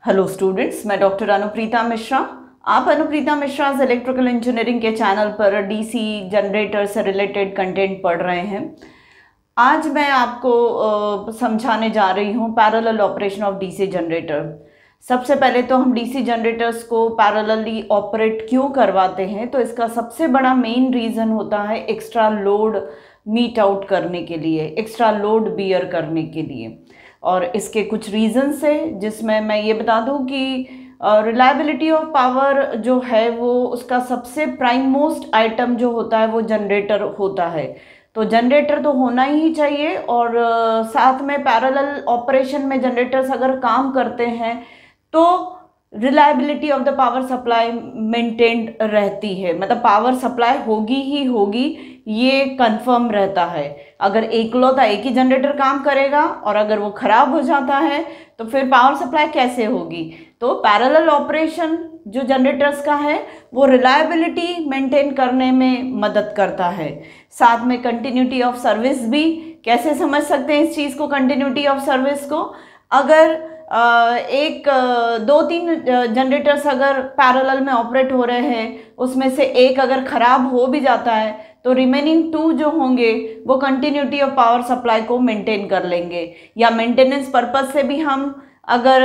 Hello students, मैं doctor Anupreeta Mishra. आप Anupreeta Mishra electrical engineering के चैनल पर डीसी जनरेटर से रिलेटेड कंटेंट पढ़ रहे हैं। आज मैं आपको समझाने जा रही हूँ parallel operation of DC generator. सबसे पहले तो हम डीसी जनरेटर्स को पैरेलली ऑपरेट क्यों करवाते हैं, तो इसका सबसे बड़ा मेन रीज़न होता है एक्स्ट्रा लोड मीट आउट करने के लिए, एक्स्ट्रा लोड बियर करने के लिए। और इसके कुछ रीजंस है, जिसमें मैं ये बता दूं कि रिलायबिलिटी ऑफ पावर जो है वो उसका सबसे प्राइम मोस्ट आइटम जो होता है वो जनरेटर होता है। तो जनरेटर तो होना ही चाहिए, और साथ में पैरेलल ऑपरेशन में जनरेटर्स अगर काम करते हैं तो reliability of the power supply maintained रहती है, मतलब पावर सप्लाई होगी ही होगी, ये कंफर्म रहता है। अगर एकलौता एक ही जनरेटर काम करेगा और अगर वो खराब हो जाता है तो फिर पावर सप्लाई कैसे होगी। तो पैरेलल ऑपरेशन जो जनरेटर्स का है वो रिलायबिलिटी मेंटेन करने में मदद करता है। साथ में कंटिन्यूटी ऑफ सर्विस भी, कैसे समझ सकते हैं इस चीज़ को, कंटिन्यूटी ऑफ सर्विस को, अगर दो तीन जनरेटर्स अगर पैरेलल में ऑपरेट हो रहे हैं, उसमें से एक अगर खराब हो भी जाता है तो रिमेनिंग 2 जो होंगे वो कंटिन्यूटी ऑफ पावर सप्लाई को मेंटेन कर लेंगे। या मेंटेनेंस पर्पस से भी हम अगर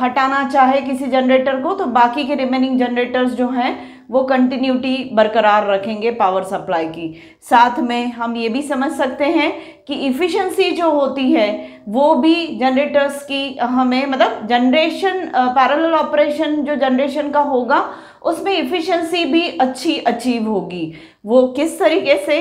हटाना चाहे किसी जनरेटर को तो बाकी के रिमेनिंग जनरेटर्स जो हैं वो कंटिन्यूटी बरकरार रखेंगे पावर सप्लाई की। साथ में हम ये भी समझ सकते हैं कि इफ़िशेंसी जो होती है वो भी जनरेटर्स की हमें, मतलब जनरेशन पैरेलल ऑपरेशन जो जनरेशन का होगा उसमें इफ़िशेंसी भी अच्छी अचीव होगी। वो किस तरीके से,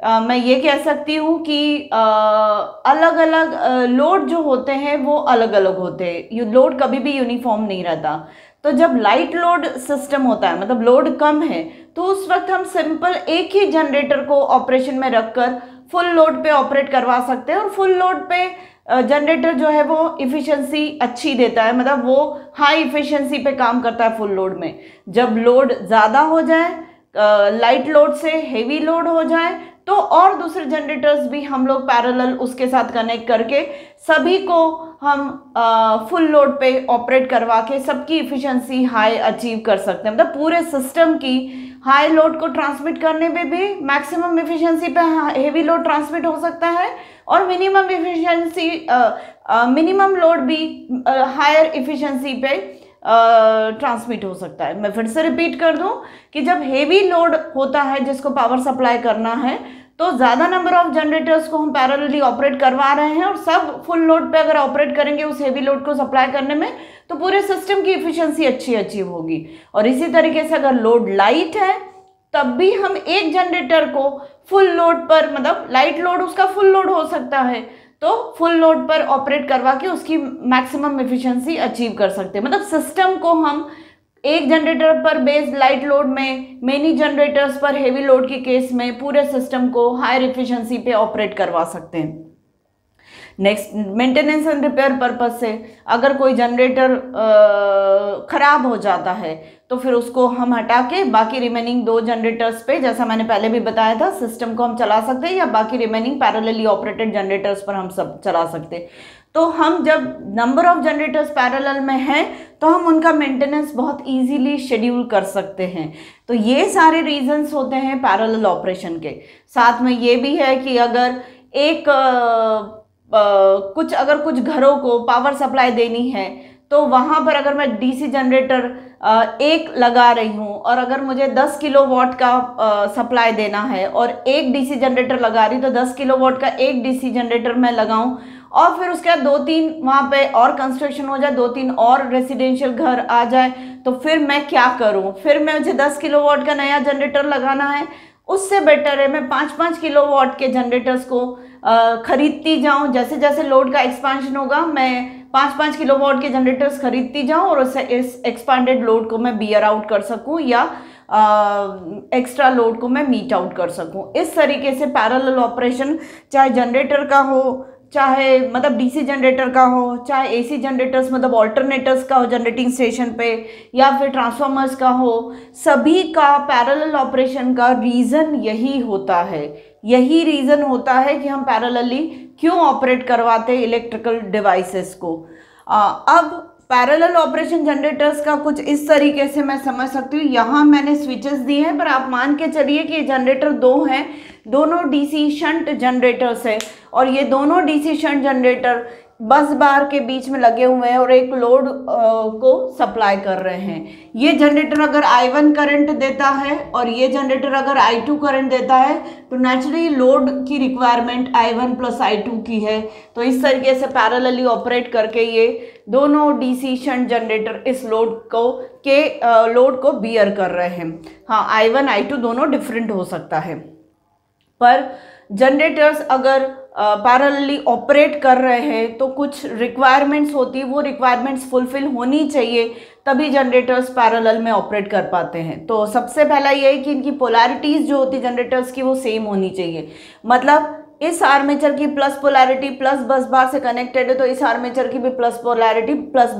मैं ये कह सकती हूँ कि अलग अलग लोड जो होते हैं वो अलग अलग होते हैं, ये लोड कभी भी यूनिफॉर्म नहीं रहता। तो जब लाइट लोड सिस्टम होता है, मतलब लोड कम है, तो उस वक्त हम सिंपल एक ही जनरेटर को ऑपरेशन में रखकर फुल लोड पे ऑपरेट करवा सकते हैं, और फुल लोड पे जनरेटर जो है वो इफ़िशेंसी अच्छी देता है, मतलब वो हाई इफ़िशेंसी पे काम करता है फुल लोड में। जब लोड ज़्यादा हो जाए, लाइट लोड से हेवी लोड हो जाए, तो और दूसरे जनरेटर्स भी हम लोग पैरेलल उसके साथ कनेक्ट करके सभी को हम फुल लोड पे ऑपरेट करवा के सबकी इफ़िशेंसी हाई अचीव कर सकते हैं। मतलब पूरे सिस्टम की हाई लोड को ट्रांसमिट करने में भी मैक्सिमम इफ़िशेंसी पे हेवी लोड ट्रांसमिट हो सकता है, और मिनिमम इफ़िशेंसी मिनिमम लोड भी हायर इफ़िशेंसी पे ट्रांसमिट हो सकता है। मैं फिर से रिपीट कर दूं कि जब हेवी लोड होता है जिसको पावर सप्लाई करना है, तो ज़्यादा नंबर ऑफ जनरेटर्स को हम पैरेलली ऑपरेट करवा रहे हैं, और सब फुल लोड पे अगर ऑपरेट करेंगे उस हेवी लोड को सप्लाई करने में, तो पूरे सिस्टम की इफ़िशेंसी अच्छी अचीव होगी। और इसी तरीके से अगर लोड लाइट है तब भी हम एक जनरेटर को फुल लोड पर, मतलब लाइट लोड उसका फुल लोड हो सकता है, तो फुल लोड पर ऑपरेट करवा के उसकी मैक्सिमम एफिशिएंसी अचीव कर सकते हैं। मतलब सिस्टम को हम एक जनरेटर पर बेस्ड लाइट लोड में, मेनी जनरेटर्स पर हेवी लोड के केस में पूरे सिस्टम को हायर एफिशिएंसी पे ऑपरेट करवा सकते हैं। Next, maintenance and repair purpose से अगर कोई जनरेटर खराब हो जाता है तो फिर उसको हम हटा के बाकी रिमेनिंग 2 जनरेटर्स पे, जैसा मैंने पहले भी बताया था, सिस्टम को हम चला सकते हैं, या बाकी रिमेनिंग पैरेलली ऑपरेटेड जनरेटर्स पर हम सब चला सकते हैं। तो हम जब नंबर ऑफ जनरेटर्स पैरेलल में हैं तो हम उनका मेंटेनेंस बहुत इजीली शेड्यूल कर सकते हैं। तो ये सारे रीजंस होते हैं पैरेलल ऑपरेशन के। साथ में ये भी है कि अगर कुछ घरों को पावर सप्लाई देनी है, तो वहाँ पर अगर मैं डीसी जनरेटर एक लगा रही हूँ और अगर मुझे 10 किलोवाट का सप्लाई देना है और एक डीसी जनरेटर लगा रही, तो 10 किलोवाट का एक डीसी जनरेटर मैं लगाऊं, और फिर उसके बाद 2-3 वहाँ पे और कंस्ट्रक्शन हो जाए, 2-3 और रेसिडेंशियल घर आ जाए, तो फिर मैं क्या करूँ? फिर मुझे 10 किलोवाट का नया जनरेटर लगाना है। उससे बेटर है मैं 5-5 किलोवाट के जनरेटर्स को खरीदती जाऊं। जैसे जैसे लोड का एक्सपांशन होगा मैं 5-5 किलोवाट के जनरेटर्स खरीदती जाऊं, और उससे इस एक्सपांडेड लोड को मैं बियर आउट कर सकूं, या एक्स्ट्रा लोड को मैं मीट आउट कर सकूं। इस तरीके से पैरेलल ऑपरेशन, चाहे जनरेटर का हो, चाहे मतलब डीसी जनरेटर का हो, चाहे एसी जनरेटर्स मतलब ऑल्टरनेटर्स का हो जनरेटिंग स्टेशन पे, या फिर ट्रांसफार्मर्स का हो, सभी का पैरेलल ऑपरेशन का रीज़न यही होता है। यही रीज़न होता है कि हम पैरेलली क्यों ऑपरेट करवाते हैं इलेक्ट्रिकल डिवाइसेस को। अब पैरेलल ऑपरेशन जनरेटर्स का कुछ इस तरीके से मैं समझ सकती हूँ। यहाँ मैंने स्विचेस दिए हैं, पर आप मान के चलिए कि जनरेटर दो हैं, दोनों डीसी शंट जनरेटर्स है, और ये दोनों डीसी शंट जनरेटर बस बार के बीच में लगे हुए हैं और एक लोड को सप्लाई कर रहे हैं। ये जनरेटर अगर I1 करंट देता है और ये जनरेटर अगर I2 करंट देता है तो नेचुरली लोड की रिक्वायरमेंट I1 प्लस I2 की है। तो इस तरीके से पैरेलली ऑपरेट करके ये दोनों डीसी शंट जनरेटर इस लोड को बियर कर रहे हैं। हाँ, I1 I2 दोनों डिफरेंट हो सकता है, पर जनरेटर्स अगर पैरेलली ऑपरेट कर रहे हैं तो कुछ रिक्वायरमेंट्स होती है, वो रिक्वायरमेंट्स फुलफिल होनी चाहिए, तभी जनरेटर्स पैरेलल में ऑपरेट कर पाते हैं। तो सबसे पहला ये है कि इनकी पोलैरिटीज़ जो होती है जनरेटर्स की वो सेम होनी चाहिए। मतलब इस आर्मेचर की प्लस पोलैरिटी प्लस बस बार से कनेक्टेड है तो इस आर्मेचर की भी प्लस पोलैरिटी प्लस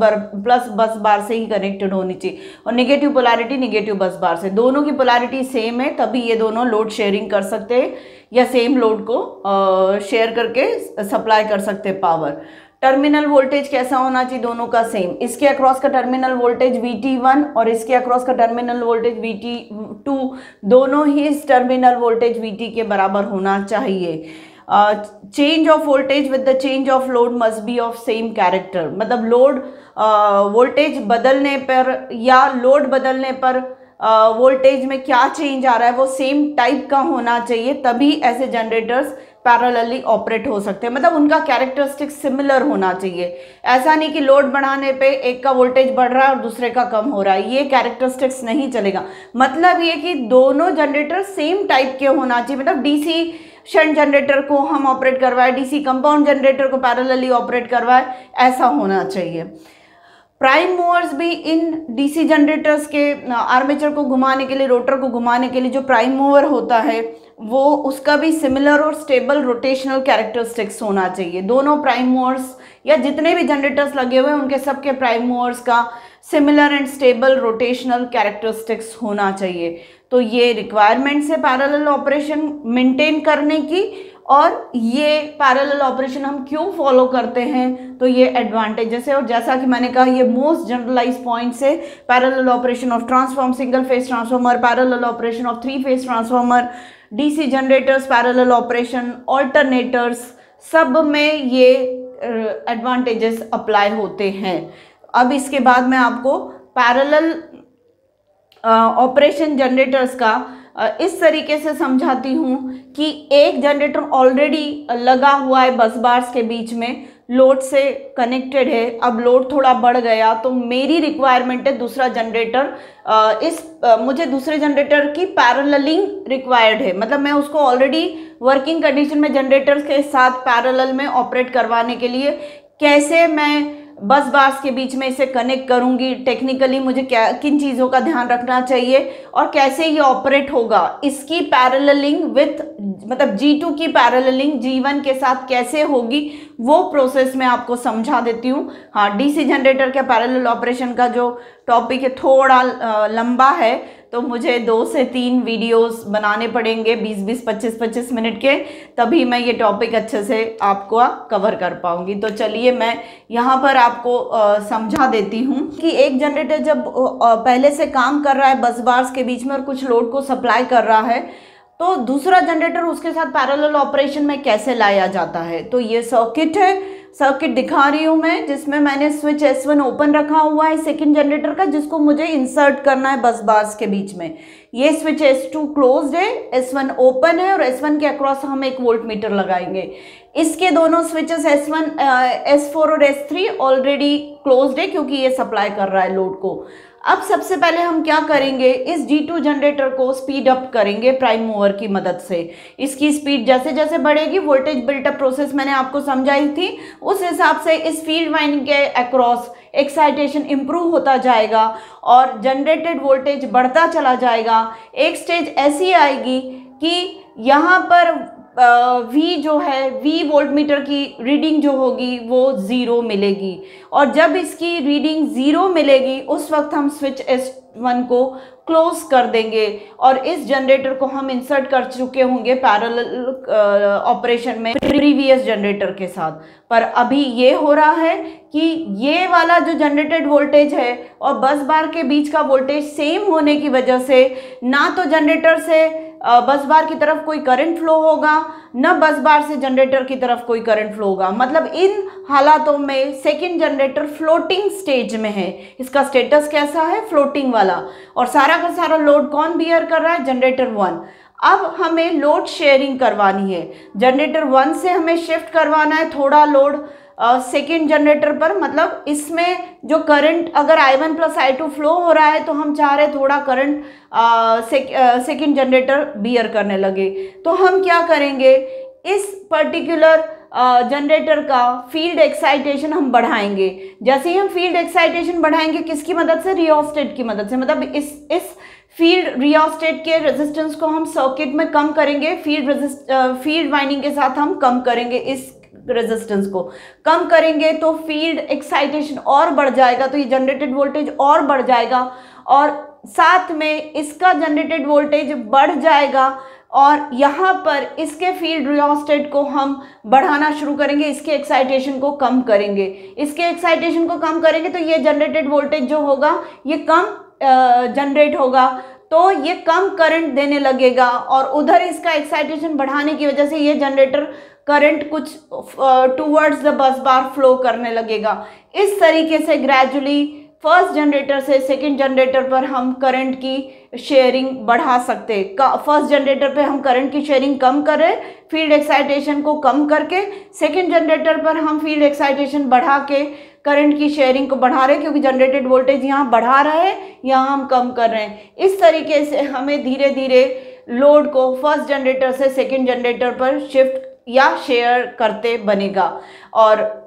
बस बार से ही कनेक्टेड होनी चाहिए, और नेगेटिव पोलैरिटी नेगेटिव बस बार से। दोनों की पोलैरिटी सेम है तभी ये दोनों लोड शेयरिंग कर सकते हैं या सेम लोड को शेयर करके सप्लाई कर सकते हैं पावर। टर्मिनल वोल्टेज कैसा होना चाहिए? दोनों का सेम। इसके अक्रॉस का टर्मिनल वोल्टेज VT1 और इसके अक्रॉस का टर्मिनल वोल्टेज VT2 दोनों ही इस टर्मिनल वोल्टेज VT के बराबर होना चाहिए। Change of voltage with the change of load must be of same character. मतलब लोड वोल्टेज बदलने पर या लोड बदलने पर वोल्टेज में क्या चेंज आ रहा है वो सेम टाइप का होना चाहिए, तभी ऐसे जनरेटर्स पैरेलली ऑपरेट हो सकते हैं। मतलब उनका कैरेक्टरिस्टिक सिमिलर होना चाहिए। ऐसा नहीं कि लोड बढ़ाने पे एक का वोल्टेज बढ़ रहा है और दूसरे का कम हो रहा है, ये कैरेक्टरिस्टिक्स नहीं चलेगा। मतलब ये कि दोनों जनरेटर सेम टाइप के होना चाहिए। मतलब डीसी शंट जनरेटर को हम ऑपरेट करवाए, डीसी कंपाउंड जनरेटर को पैरेलली ऑपरेट करवाए, ऐसा होना चाहिए। प्राइम मूवर्स भी इन डीसी जनरेटर्स के आर्मेचर को घुमाने के लिए, रोटर को घुमाने के लिए जो प्राइम मूवर होता है वो उसका भी सिमिलर और स्टेबल रोटेशनल कैरेक्टरिस्टिक्स होना चाहिए। दोनों प्राइम मूवर्स या जितने भी जनरेटर्स लगे हुए हैं उनके सबके प्राइम मूवर्स का similar and stable rotational characteristics होना चाहिए। तो ये रिक्वायरमेंट्स है पैरेलल ऑपरेशन मेंटेन करने की, और ये पैरेलल ऑपरेशन हम क्यों फॉलो करते हैं, तो ये एडवांटेजेस है। और जैसा कि मैंने कहा ये मोस्ट जनरलाइज पॉइंट्स है। Parallel operation of transform, single phase transformer, parallel operation of 3 phase transformer, DC generators, parallel operation, alternators, सब में ये एडवांटेजेस अप्लाई होते हैं। अब इसके बाद मैं आपको पैरेलल ऑपरेशन जनरेटर्स का इस तरीके से समझाती हूँ कि एक जनरेटर ऑलरेडी लगा हुआ है बस बार्स के बीच में, लोड से कनेक्टेड है। अब लोड थोड़ा बढ़ गया तो मेरी रिक्वायरमेंट है दूसरा जनरेटर, मुझे दूसरे जनरेटर की पैरेललिंग रिक्वायर्ड है। मतलब मैं उसको ऑलरेडी वर्किंग कंडीशन में जनरेटर्स के साथ पैरेलल में ऑपरेट करवाने के लिए कैसे मैं बस बार्स के बीच में इसे कनेक्ट करूंगी, टेक्निकली मुझे क्या किन चीज़ों का ध्यान रखना चाहिए और कैसे ये ऑपरेट होगा, इसकी पैरेललिंग विथ मतलब G2 की पैरेललिंग G1 के साथ कैसे होगी वो प्रोसेस मैं आपको समझा देती हूँ। हाँ, डीसी जनरेटर के पैरेलल ऑपरेशन का जो टॉपिक है थोड़ा लंबा है, तो मुझे 2 से 3 वीडियोस बनाने पड़ेंगे 20-20, 25-25 मिनट के, तभी मैं ये टॉपिक अच्छे से आपको कवर कर पाऊंगी। तो चलिए मैं यहाँ पर आपको समझा देती हूँ कि एक जनरेटर जब पहले से काम कर रहा है बस बार्स के बीच में और कुछ लोड को सप्लाई कर रहा है, तो दूसरा जनरेटर उसके साथ पैरेलल ऑपरेशन में कैसे लाया जाता है। तो ये सर्किट है, सर्किट दिखा रही हूँ मैं, जिसमें मैंने स्विच S1 ओपन रखा हुआ है सेकंड जनरेटर का, जिसको मुझे इंसर्ट करना है बस बार्स के बीच में। ये स्विच S2 क्लोज्ड है, S1 ओपन है और S1 के अक्रॉस हम एक वोल्ट मीटर लगाएंगे। इसके दोनों स्विचेस S1, S4 और S3 ऑलरेडी क्लोज्ड है क्योंकि ये सप्लाई कर रहा है लोड को। अब सबसे पहले हम क्या करेंगे, इस G2 जनरेटर को स्पीड अप करेंगे प्राइम मूवर की मदद से। इसकी स्पीड जैसे जैसे बढ़ेगी, वोल्टेज बिल्टअप प्रोसेस मैंने आपको समझाई थी, उस हिसाब से इस फील्ड वाइंडिंग के अक्रॉस एक्साइटेशन इंप्रूव होता जाएगा और जनरेटेड वोल्टेज बढ़ता चला जाएगा। एक स्टेज ऐसी आएगी कि यहाँ पर V जो है, V वोल्टमीटर की रीडिंग जो होगी वो 0 मिलेगी, और जब इसकी रीडिंग 0 मिलेगी उस वक्त हम स्विच S1 को क्लोज कर देंगे और इस जनरेटर को हम इंसर्ट कर चुके होंगे पैरेलल ऑपरेशन में प्रीवियस जनरेटर के साथ। पर अभी ये हो रहा है कि ये वाला जो जनरेटेड वोल्टेज है और बस बार के बीच का वोल्टेज सेम होने की वजह से ना तो जनरेटर से बस बार की तरफ कोई करंट फ्लो होगा, न बस बार से जनरेटर की तरफ कोई करंट फ्लो होगा। मतलब इन हालातों में सेकंड जनरेटर फ्लोटिंग स्टेज में है। इसका स्टेटस कैसा है? फ्लोटिंग वाला। और सारा का सारा लोड कौन बियर कर रहा है? जनरेटर 1। अब हमें लोड शेयरिंग करवानी है। जनरेटर 1 से हमें शिफ्ट करवाना है थोड़ा लोड सेकेंड जनरेटर पर। मतलब इसमें जो करंट अगर I1 प्लस I2 फ्लो हो रहा है तो हम चाह रहे थोड़ा करंट सेकेंड जनरेटर बियर करने लगे। तो हम क्या करेंगे, इस पर्टिकुलर जनरेटर का फील्ड एक्साइटेशन हम बढ़ाएंगे। जैसे ही हम फील्ड एक्साइटेशन बढ़ाएंगे, किसकी मदद से? रियोस्टेट की मदद से। मतलब इस फील्ड रियोस्टेट के रेजिस्टेंस को हम सर्किट में कम करेंगे, फील्ड वाइंडिंग के साथ हम कम करेंगे। इस रेजिस्टेंस को कम करेंगे तो फील्ड एक्साइटेशन और बढ़ जाएगा, तो ये जनरेटेड वोल्टेज और बढ़ जाएगा, और साथ में इसका जनरेटेड वोल्टेज बढ़ जाएगा, और यहाँ पर इसके फील्ड रियोस्टेट को हम बढ़ाना शुरू करेंगे, इसके एक्साइटेशन को कम करेंगे। इसके एक्साइटेशन को कम करेंगे तो ये जनरेटेड वोल्टेज जो होगा ये कम जनरेट होगा, तो ये कम करंट देने लगेगा, और उधर इसका एक्साइटेशन बढ़ाने की वजह से ये जनरेटर करंट कुछ towards the bus bar flow करने लगेगा। इस तरीके से ग्रेजुअली फर्स्ट जनरेटर से सेकंड जनरेटर पर हम करंट की शेयरिंग बढ़ा सकते। फर्स्ट जनरेटर पे हम करंट की शेयरिंग कम कर रहे, फील्ड एक्साइटेशन को कम करके, सेकंड जनरेटर पर हम फील्ड एक्साइटेशन बढ़ा के करंट की शेयरिंग को बढ़ा रहे, क्योंकि जनरेटेड वोल्टेज यहाँ बढ़ा रहा है, यहाँ हम कम कर रहे हैं। इस तरीके से हमें धीरे धीरे लोड को फर्स्ट जनरेटर से सेकंड जनरेटर पर शिफ्ट या शेयर करते बनेगा। और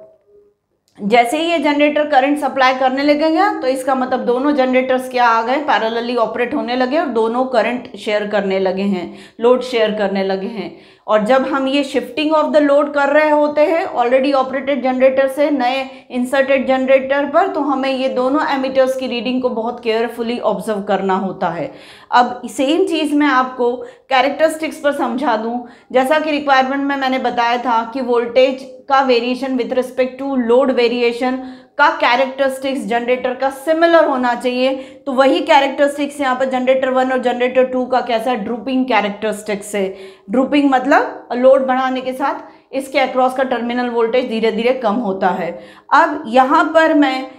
जैसे ही ये जनरेटर करंट सप्लाई करने लगेगा तो इसका मतलब दोनों जनरेटर्स क्या आ गए? पैरेलली ऑपरेट होने लगे और दोनों करंट शेयर करने लगे हैं, लोड शेयर करने लगे हैं। और जब हम ये शिफ्टिंग ऑफ द लोड कर रहे होते हैं ऑलरेडी ऑपरेटेड जनरेटर से नए इंसर्टेड जनरेटर पर, तो हमें ये दोनों एमीटर्स की रीडिंग को बहुत केयरफुली ऑब्जर्व करना होता है। अब सेम चीज़ मैं आपको कैरेक्टरिस्टिक्स पर समझा दूं। जैसा कि रिक्वायरमेंट में मैंने बताया था कि वोल्टेज का variation with respect to load variation का कैरेक्टरिस्टिक्स जनरेटर का सिमिलर होना चाहिए, तो वही कैरेक्टरिस्टिक्स यहाँ पर जनरेटर 1 और जनरेटर 2 का कैसा ड्रूपिंग कैरेक्टरिस्टिक्स है। ड्रूपिंग मतलब लोड बढ़ाने के साथ इसके अक्रॉस का टर्मिनल वोल्टेज धीरे धीरे कम होता है। अब यहाँ पर मैं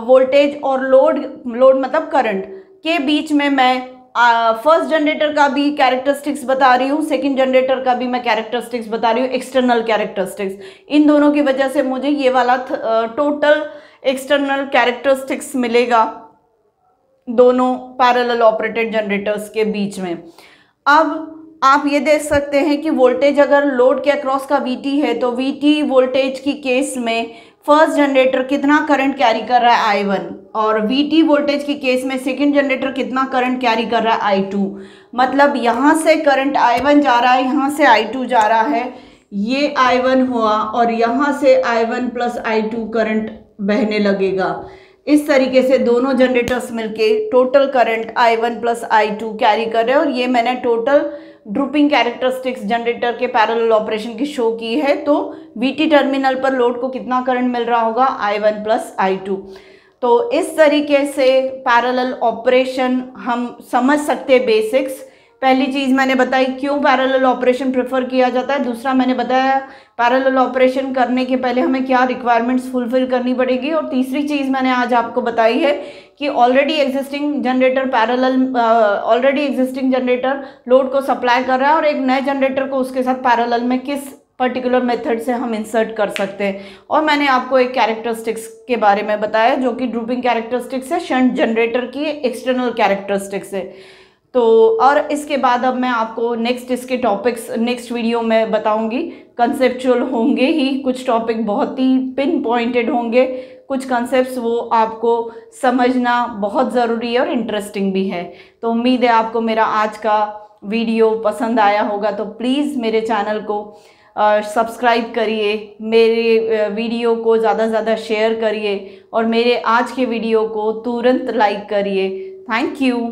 वोल्टेज और लोड मतलब करंट के बीच में मैं फर्स्ट जनरेटर का भी कैरेक्टरिस्टिक्स बता रही हूँ, सेकंड जनरेटर का भी मैं कैरेक्टरिस्टिक्स बता रही हूँ, एक्सटर्नल कैरेक्टरिस्टिक्स। इन दोनों की वजह से मुझे ये वाला टोटल एक्सटर्नल कैरेक्टरिस्टिक्स मिलेगा दोनों पैरेलल ऑपरेटेड जनरेटर्स के बीच में। अब आप ये देख सकते हैं कि वोल्टेज अगर लोड के अक्रॉस का VT है तो VT वोल्टेज की केस में फर्स्ट जनरेटर कितना करंट कैरी कर रहा है? I1। और VT वोल्टेज की केस में सेकंड जनरेटर कितना करंट कैरी कर रहा है? I2। मतलब यहाँ से करंट I1 जा रहा है, यहाँ से I2 जा रहा है, ये I1 हुआ, और यहाँ से I1 प्लस I2 करंट बहने लगेगा। इस तरीके से दोनों जनरेटर्स मिलके total current I1 plus I2 carry कर रहे हैं, और ये मैंने टोटल ड्रूपिंग कैरेक्टरिस्टिक्स जनरेटर के पैरेलल ऑपरेशन की शो की है। तो VT टर्मिनल पर लोड को कितना करंट मिल रहा होगा? I1 plus I2। तो इस तरीके से पैरेलल ऑपरेशन हम समझ सकते बेसिक्स। पहली चीज़ मैंने बताई क्यों पैरेलल ऑपरेशन प्रेफर किया जाता है। दूसरा मैंने बताया पैरेलल ऑपरेशन करने के पहले हमें क्या रिक्वायरमेंट्स फुलफिल करनी पड़ेगी। और तीसरी चीज़ मैंने आज आपको बताई है कि ऑलरेडी एग्जिस्टिंग जनरेटर लोड को सप्लाई कर रहा है, और एक नए जनरेटर को उसके साथ पैरेलल में किस पर्टिकुलर मेथड से हम इंसर्ट कर सकते हैं। और मैंने आपको एक कैरेक्टरिस्टिक्स के बारे में बताया जो कि ड्रूपिंग कैरेक्टरिस्टिक्स है, शंट जनरेटर की एक्सटर्नल कैरेक्टरिस्टिक्स है। तो और इसके बाद अब मैं आपको इसके टॉपिक्स नेक्स्ट वीडियो में बताऊंगी। कंसेप्चुअल होंगे ही, कुछ टॉपिक बहुत ही पिन पॉइंटेड होंगे, कुछ कंसेप्ट्स वो आपको समझना बहुत ज़रूरी है और इंटरेस्टिंग भी है। तो उम्मीद है आपको मेरा आज का वीडियो पसंद आया होगा तो प्लीज़ मेरे चैनल को सब्सक्राइब करिए, मेरे वीडियो को ज़्यादा से ज़्यादा शेयर करिए और मेरे आज के वीडियो को तुरंत लाइक करिए। Thank you.